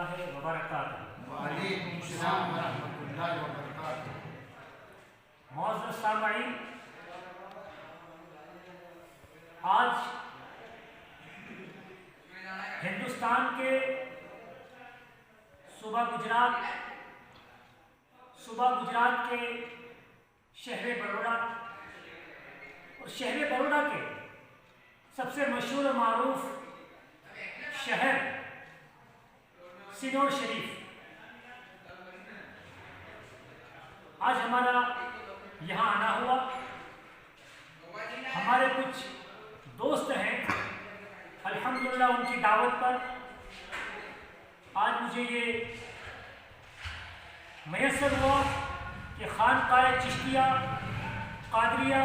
اللہ وبرکاتہ۔ وعلیکم السلام ورحمۃ اللہ وبرکاتہ۔ معزز سامعین، آج ہندوستان کے صوبہ گجرات کے شہر بروڈا اور شہر بروڈا کے سب سے مشہور و معروف شہر سنور شریف آج ہمارا یہاں آنا ہوا۔ ہمارے کچھ دوست ہیں، الحمدللہ ان کی دعوت پر آج مجھے یہ میسر ہوا کہ خانقاہ چشتیہ قادریہ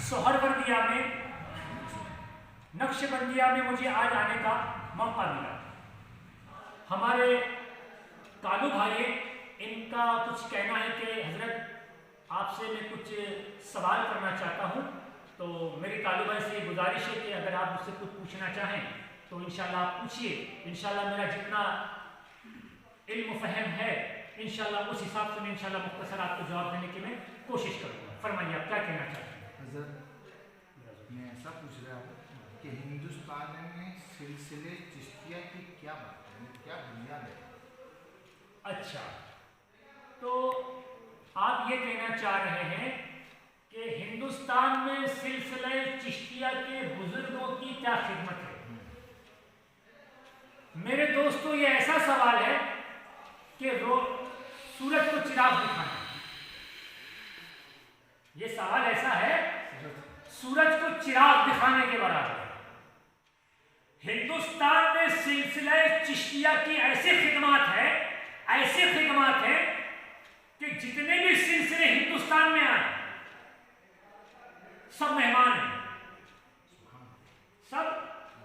سہروردیہ میں نقش بندیہ میں مجھے آج آنے کا موقع ملا۔ ہمارے کالو بھائی، ان کا کچھ کہنا ہے کہ حضرت آپ سے میں کچھ سوال کرنا چاہتا ہوں، تو میری کالو بھائی سے گزارش ہے کہ اگر آپ مجھ سے کچھ پوچھنا چاہیں تو انشاءاللہ آپ پوچھیے۔ انشاءاللہ میرا جتنا علم و فہم ہے انشاءاللہ اس حساب سے میں انشاءاللہ مختصر آپ کو جواب دینے کی میں کوشش کروں گا۔ فرمائیے آپ کیا کہنا چاہتے ہیں؟ حضرت میں ایسا پوچھ رہا ہوں کہ ہندوستان میں سلسلے چشتیہ کی کیا بات ہے، کیا بنیاد ہے؟ اچھا، تو آپ یہ کہنا چاہ رہے ہیں کہ ہندوستان میں سلسلہ چشتیہ کے بزرگوں کی کیا خدمت ہے؟ میرے دوستو، یہ ایسا سوال ہے کہ سورج کو چراغ دکھانا۔ یہ سوال ایسا ہے سورج کو چراغ دکھانے کے برابر ہے۔ ہندوستان میں سلسلہ چشتیہ کی ایسی خدمات ہے کہ جتنے بھی سلسلے ہندوستان میں آئے سب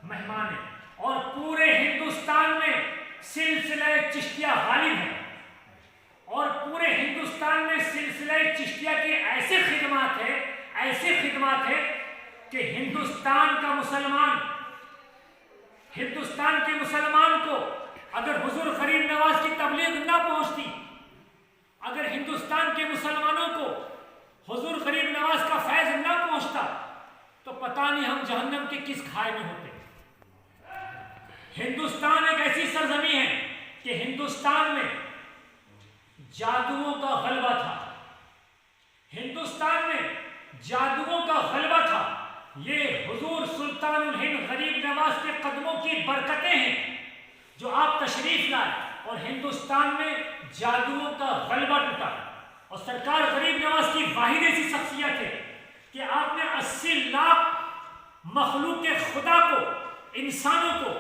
مہمان ہیں اور پورے ہندوستان میں سلسلہ چشتیہ غالب ہے، اور پورے ہندوستان میں سلسلہ چشتیہ کی ایسی خدمات ہے کہ ہندوستان کے مسلمان کو اگر حضور غریب نواز کی تبلیغ نہ پہنچتی، اگر ہندوستان کے مسلمانوں کو حضور غریب نواز کا فیض نہ پہنچتا تو پتہ نہیں ہم جہنم کے کس کھائے میں ہوتے۔ ہندوستان ایک ایسی سرزمین ہے کہ ہندوستان میں جادوؤں کا غلبہ تھا۔ یہ حضور سلطان الہند غریب نواز کے قدموں کی برکتیں ہیں جو آپ تشریف لائے اور ہندوستان میں جادوؤں کا غلبہ ٹوٹا۔ اور سرکار غریب نواز کی واحد ایسی شخصیت ہے کہ آپ نے 80 لاکھ مخلوق خدا کو، انسانوں کو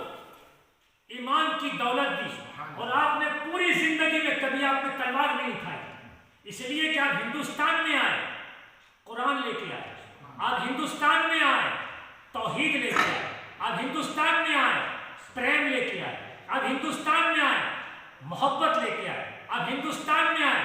ایمان کی دولت دی، اور آپ نے پوری زندگی میں کبھی آپ نے تلوار نہیں اٹھائی، اس لیے کہ آپ ہندوستان میں آئے قرآن لے کے آئے، آپ ہندوستان میں آئے توحید لے کے آئے، آپ ہندوستان میں آئے پریم لے کے آئے، آپ ہندوستان میں آئے محبت لے کے آئے، آپ ہندوستان میں آئے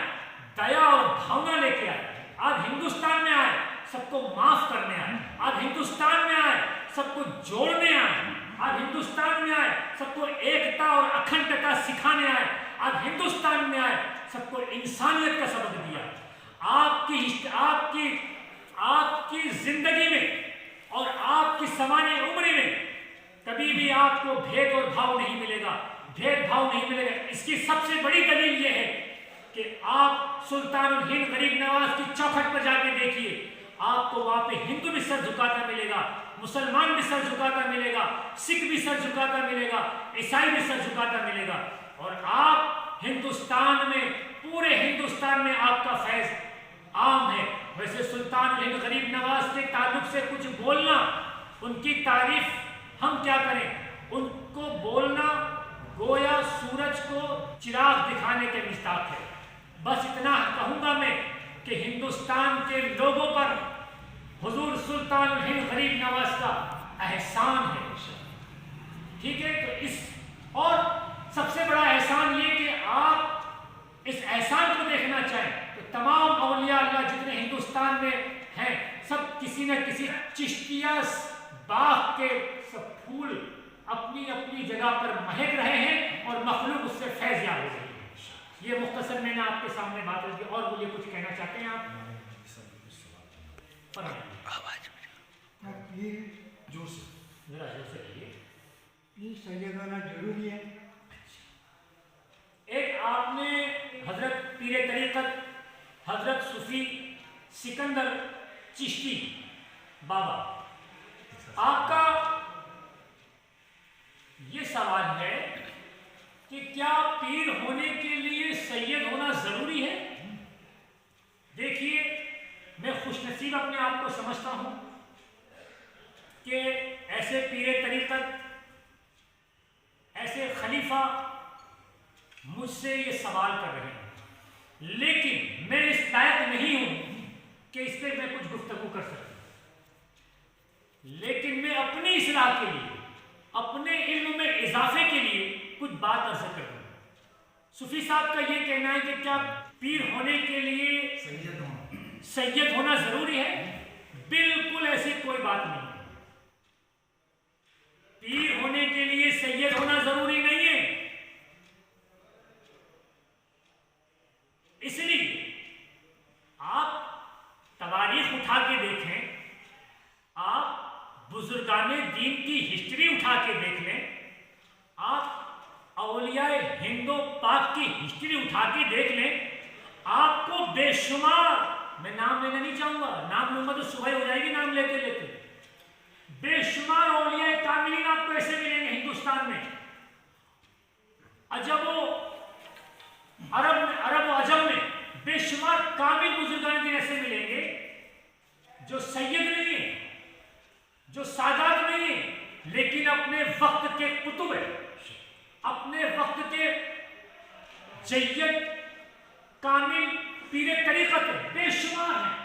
دیا اور بھاونا لے کے آئے، آپ ہندوستان میں آئے سب کو معاف کرنے آئے، آپ ہندوستان میں آئے سب کو جوڑنے آئے، آپ ہندوستان میں آئے سب کو ایکتا اور اکھنڈتا سکھانے آئے، آپ ہندوستان میں آئے سب کو انسانیت کا سبق دیا۔ آپ کی زندگی میں اور آپ کی سمانے عمری میں کبھی بھی آپ کو بھید اور بھاؤ نہیں ملے گا۔ اس کی سب سے بڑی دلیل یہ ہے کہ آپ سلطان الہند غریب نواز کی چوکھٹ پر جا کے دیکھیے، آپ کو وہاں پہ ہندو بھی سر جھکاتا ملے گا، مسلمان بھی سر جھکاتا ملے گا، سکھ بھی سر جھکاتا ملے گا، عیسائی بھی سر جھکاتا ملے گا۔ اور آپ ہندوستان میں، پورے ہندوستان میں آپ کا فیض عام ہے۔ ویسے سلطان الہند غریب نواز کے تعلق سے کچھ بولنا، ان کی تعریف ہم کیا کریں، ان کو بولنا گویا سورج کو چراغ دکھانے کے مصداق ہے۔ بس اتنا کہوں گا میں کہ ہندوستان کے لوگوں پر حضور سلطان الہند غریب نواز کا احسان ہے۔ ٹھیک ہے، تو اور سب سے بڑا احسان یہ کہ آپ اس احسان کو دیکھنا چاہیں تو تمام اولیاء اللہ جتنے ہندوستان میں ہیں سب کسی نہ کسی چشتیہ باغ کے سب پھول اپنی اپنی جگہ پر مہک رہے ہیں اور مخلوق مختصر میں نے آپ کے سامنے بات رکھ دی، اور مجھے کچھ کہنا چاہتے ہیں آپ؟ یہ جو ذرا زور سے کہیے۔ یہ سید ہونا ضروری ہے۔ ایک آپ نے حضرت پیر طریقت حضرت صوفی سکندر چشتی بابا، آپ کا یہ سوال ہے کہ کیا پیر ہونے کے لیے سید ہونا ضروری ہے؟ دیکھیے، میں خوش نصیب اپنے آپ کو سمجھتا ہوں کہ ایسے پیر طریقت، ایسے خلیفہ مجھ سے یہ سوال کر رہے ہیں، لیکن میں اس لائق نہیں ہوں کہ اس پہ میں کچھ گفتگو کر سکوں، لیکن میں اپنی اصلاح کے لیے، اپنے علم میں اضافے کے لیے کچھ بات عرض کروں۔ صوفی صاحب کا یہ کہنا ہے کہ کیا پیر ہونے کے لیے سید ہونا ضروری ہے؟ بالکل ایسی کوئی بات نہیں ہے۔ پیر ہونے کے لیے سید ہونا ضروری نہیں ہے۔ اس لیے آپ تواریخ اٹھا کے دیکھیں، آپ بزرگان دین کی ہسٹری اٹھا کے دیکھ لیں، آپ اولیاء ہند و پاک کی ہسٹری اٹھا کے دیکھ لیں، آپ کو بے شمار، میں نام لینا نہیں چاہوں گا، نام لوں گا تو صبح ہو جائے گی نام لیتے لیتے، بے شمار اولیاء کاملین آپ کو ایسے ملیں گے ہندوستان میں، عجب و عرب و عجم میں بے شمار کامل بزرگان دین ایسے ملیں گے جو سید نہیں ہیں، جو سادات نہیں ہیں، لیکن اپنے وقت کے کتب ہیں، اپنے وقت کے جید کامل پیر طریقت ہے، بے شمار ہیں۔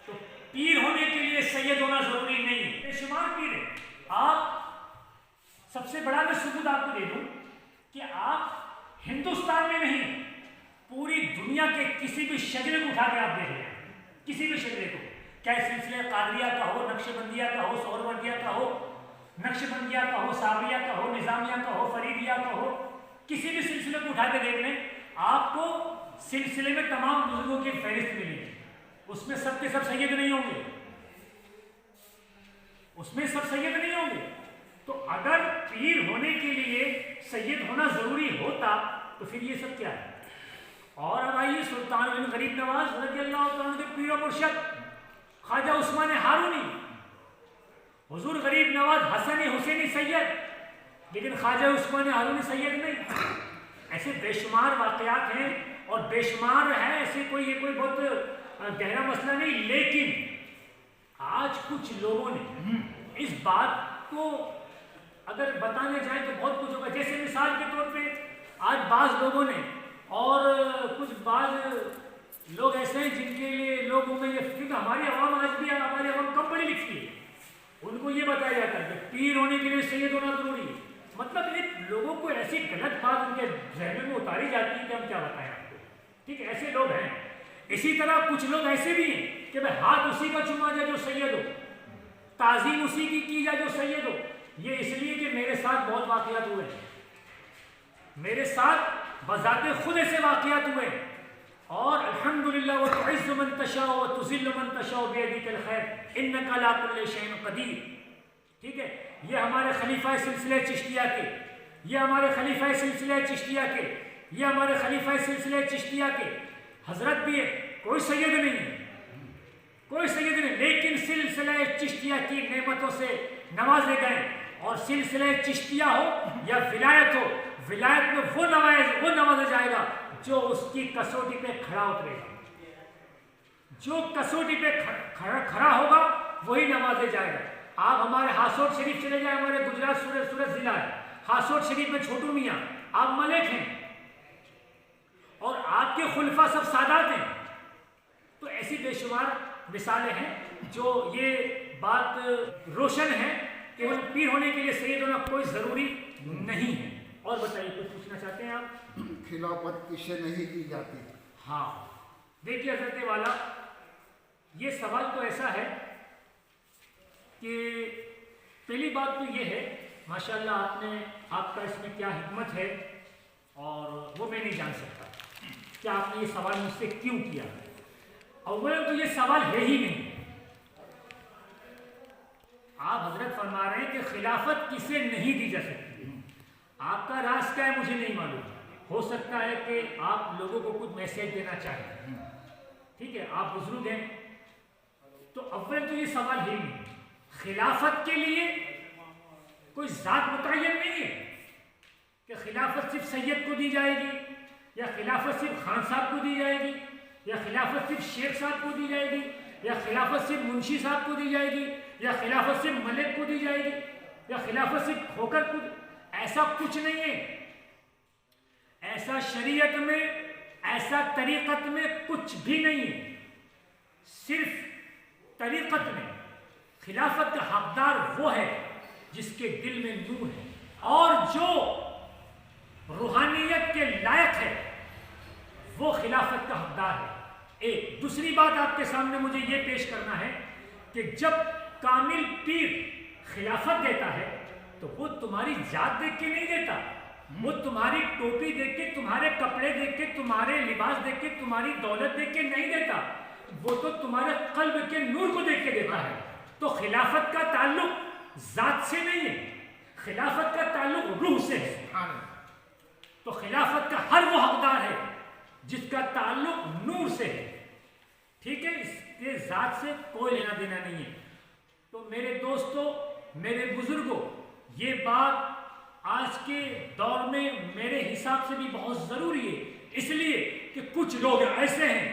تو پیر ہونے کے لیے سید ہونا ضروری نہیں ہے، بے شمار پیر ہیں۔ آپ سب سے بڑا میں ثبوت آپ کو دے دوں کہ آپ ہندوستان میں نہیں، پوری دنیا کے کسی بھی شجرے کو اٹھا کے آپ دیکھ لیں، کسی بھی شجرے کو، چاہے سلسلہ قادریہ کا ہو، نقش بندیہ کا ہو، سہروردیہ کا ہو، نقش بندیہ کا ہو، صابریہ کا ہو، نظامیہ کا ہو، فریدیہ کا ہو، کسی بھی سلسلے کو اٹھا کے دیکھ لیں، آپ کو سلسلے میں تمام بزرگوں کی فہرست ملے گی، اس میں سب کے سب سید نہیں ہوں گے، اس میں سب سید نہیں ہوں گے۔ تو اگر پیر ہونے کے لیے سید ہونا ضروری ہوتا تو پھر یہ سب کیا ہے؟ اور اب آئیے سلطان بن غریب نواز رضی اللہ تعالیٰ عنہ کے پیر و مرشد خواجہ عثمان ہارونی، حضور غریب نواز حسنی حسینی سید، لیکن خواجہ عثمان ہارونی سید نہیں۔ ایسے بے شمار واقعات ہیں اور بے شمار ہے، ایسے یہ کوئی بہت گہرا مسئلہ نہیں، لیکن آج کچھ لوگوں نے اس بات کو اگر بتانے جائیں تو بہت کچھ ہوگا، جیسے مثال کے طور پہ آج بعض لوگوں نے، اور کچھ بعض لوگ ایسے ہیں جن کے لیے لوگوں میں یہ، کیونکہ ہماری عوام آج بھی، ہماری عوام کم پڑھی لکھی ہے، ان کو یہ بتایا جاتا ہے کہ پیر ہونے کے لیے سید ہونا ضروری ہے۔ مطلب ایک لوگوں کو ایسی غلط بات ان کے ذہن میں اتاری جاتی ہے کہ ہم کیا بتائیں آپ کو، ٹھیک ہے، ایسے لوگ ہیں۔ اسی طرح کچھ لوگ ایسے بھی ہیں کہ بھائی ہاتھ اسی کا چوما جائے جو سید ہو، تعظیم اسی کی جائے جو سید ہو۔ یہ اس لیے کہ میرے ساتھ بہت واقعات ہوئے ہیں، میرے ساتھ بذات خود ایسے واقعات ہوئے، اور الحمدللہ وتعز من تشاء وتذل من تشاء بیدک الخیر انک علی کل شیء قدیر، ٹھیک ہے۔ یہ ہمارے خلیفہ سلسلہ چشتیہ کے، یہ ہمارے خلیفہ سلسلہ چشتیہ کے، یہ ہمارے خلیفہ سلسلہ چشتیہ کے حضرت بھی ہے، کوئی سید نہیں ہے، کوئی سید نہیں، لیکن سلسلہ چشتیہ کی نعمتوں سے نوازے گئے، اور سلسلہ چشتیہ ہو یا ولایت ہو، ولایت میں وہ نوازا جائے گا جو اس کی کسوٹی پہ کھڑا اترے گا، جو کسوٹی پہ کھڑا ہوگا وہی نوازے جائے گا۔ آپ ہمارے ہاسوٹ شریف چلے جائیں، ہمارے گجرات سورت ضلع ہے، ہاسوٹ شریف میں چھوٹو میاں آپ ملک ہیں، اور آپ کے خلفاء سب سادات ہیں۔ تو ایسی بے شمار مثالیں ہیں جو یہ بات روشن ہے کہ پیر ہونے کے لیے سید ہونا کوئی ضروری نہیں ہے۔ اور بتائیے، کچھ پوچھنا چاہتے ہیں آپ؟ خلافت کسے نہیں دی جاتی؟ ہاں دیکھیے حضرت والا، یہ سوال تو ایسا ہے کہ پہلی بات تو یہ ہے، ماشاءاللہ آپ کا اس میں کیا حکمت ہے اور وہ میں نہیں جان سکتا، کہ آپ نے یہ سوال مجھ سے کیوں کیا. اولا تو یہ سوال ہے ہی نہیں. آپ حضرت فرما رہے ہیں کہ خلافت کسے نہیں دی جا سکتی. آپ کا راز کیا ہے مجھے نہیں معلوم. ہو سکتا ہے کہ آپ لوگوں کو کچھ میسج دینا چاہیں. ٹھیک ہے, آپ بزرگ ہیں. تو اول تو یہ سوال ہی نہیں. خلافت کے لیے کوئی ذات متعین نہیں ہے کہ خلافت صرف سید کو دی جائے گی, یا خلافت صرف خان صاحب کو دی جائے گی, یا خلافت صرف شیخ صاحب کو دی جائے گی, یا خلافت صرف منشی صاحب کو دی جائے گی, یا خلافت صرف ملک کو دی جائے گی, یا خلافت صرف کھوکر کو. ایسا کچھ نہیں ہے. ایسا شریعت میں, ایسا طریقت میں کچھ بھی نہیں ہے. صرف طریقت میں خلافت کا حقدار وہ ہے جس کے دل میں نور ہے اور جو روحانیت کے لائق ہے, وہ خلافت کا حقدار ہے. ایک دوسری بات آپ کے سامنے مجھے یہ پیش کرنا ہے کہ جب کامل پیر خلافت دیتا ہے تو وہ تمہاری ذات دیکھ کے نہیں دیتا. وہ تمہاری ٹوپی دیکھ کے, تمہارے کپڑے دیکھ کے, تمہارے لباس دیکھ کے, تمہاری دولت دیکھ کے نہیں دیتا. وہ تو تمہارے قلب کے نور کو دیکھ کے دیتا ہے. تو خلافت کا تعلق ذات سے نہیں ہے, خلافت کا تعلق روح سے ہے. تو خلافت کا ہر وہ حقدار ہے جس کا تعلق نور سے ہے. ٹھیک ہے, اس کے ذات سے کوئی لینا دینا نہیں ہے. تو میرے دوستوں, میرے بزرگوں, یہ بات آج کے دور میں میرے حساب سے بھی بہت ضروری ہے. اس لیے کہ کچھ لوگ ایسے ہیں,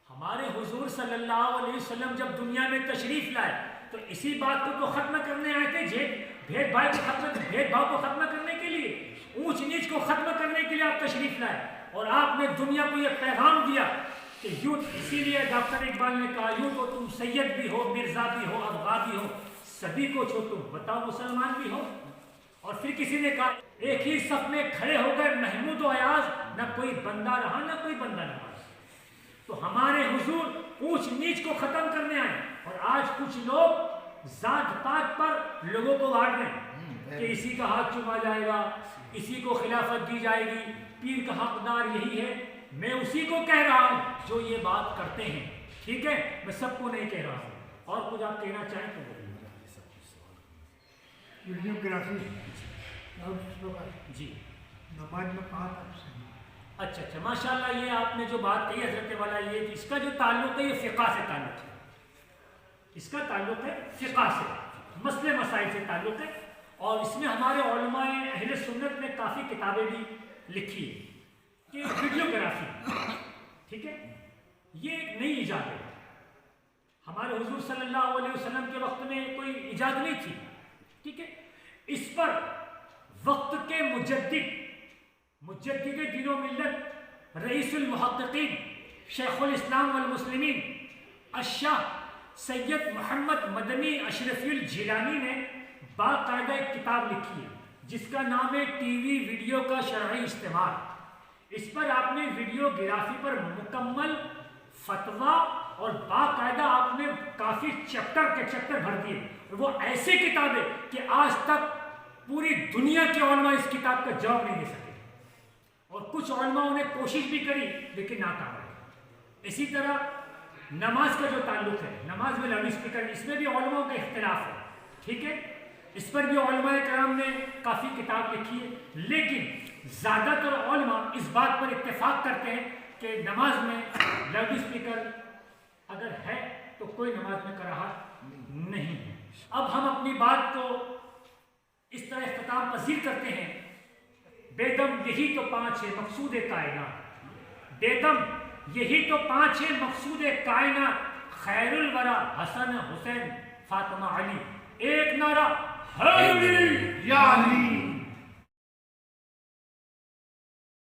ہمارے حضور صلی اللہ علیہ وسلم جب دنیا میں تشریف لائے تو اسی بات کو ختم کرنے آئے تھے. بھید بھاؤ کو ختم کرنے کے لیے, اونچ نیچ کو ختم کرنے کے لیے آپ تشریف لائے, اور آپ نے دنیا کو یہ پیغام دیا کہ یوں. اسی لیے ڈاکٹر اقبال نے کہا, یوں تو تم سید بھی ہو, مرزا بھی ہو, افغا بھی ہو, سبھی کو چھو تم بتاؤ مسلمان بھی ہو. اور پھر کسی نے کہا, ایک ہی صف میں کھڑے ہو گئے محمود و ایاز, نہ کوئی بندہ رہا نہ کوئی بندہ رہا. تو ہمارے حضور اونچ نیچ کو ختم کرنے آئے, اور آج کچھ لوگ ذات پات پر لوگوں کو بانٹ رہے ہیں کہ اسی کا ہاتھ چوما جائے گا, اسی کو خلافت دی جائے گی, پیر کا حقدار یہی ہے. میں اسی کو کہہ رہا ہوں جو یہ بات کرتے ہیں. ٹھیک ہے, میں سب کو نہیں کہہ رہا ہوں. اور کچھ آپ کہنا چاہیں تو بولیے. ویڈیوگرافی جی, نماز میں کہا تھا. اچھا, ماشاءاللہ. یہ آپ نے جو بات کہی حضرت والا, یہ اس کا جو تعلق ہے یہ فقہ سے تعلق ہے. اس کا تعلق ہے فقہ سے, مسئلے مسائل سے تعلق ہے. اور اس میں ہمارے علماء اہل سنت نے کافی کتابیں بھی لکھی ہیں کہ ویڈیوگرافی, ٹھیک ہے, یہ ایک نئی ایجاد ہے. ہمارے حضور صلی اللہ علیہ وسلم کے وقت میں کوئی ایجاد نہیں تھی. ٹھیک ہے, اس پر وقت کے مجدد دین و ملت, رئیس المحققین, شیخ الاسلام والمسلمین, الشاہ سید محمد مدنی اشرفی الجیلانی نے باقاعدہ ایک کتاب لکھی ہے جس کا نام ہے ٹی وی ویڈیو کا شرعی استعمال. اس پر آپ نے ویڈیوگرافی پر مکمل فتویٰ اور باقاعدہ آپ نے کافی چیپٹر کے چیپٹر بھر دیے. وہ ایسی کتاب ہے کہ آج تک پوری دنیا کے علماء اس کتاب کا جواب نہیں دے سکے, اور کچھ علماء نے کوشش بھی کری لیکن ناکام رہے. اسی طرح نماز کا جو تعلق ہے, نماز میں لاؤڈ اسپیکر, اس میں بھی علماء کا اختلاف ہے. ٹھیک ہے, اس پر بھی علماء کرام نے کافی کتاب لکھی ہے, لیکن زیادہ تر علماء اس بات پر اتفاق کرتے ہیں کہ نماز میں لاؤڈ اسپیکر اگر ہے تو کوئی نماز میں کراہت نہیں ہے. اب ہم اپنی بات کو اس طرح اختتام پذیر کرتے ہیں. بیدم یہی تو 5 ہے مقصود کائنات, بیدم یہی تو 5 ہے مقصود کائنات, خیر الورا حسن حسین فاطمہ علی, ایک نعرہ حیدری یا علی.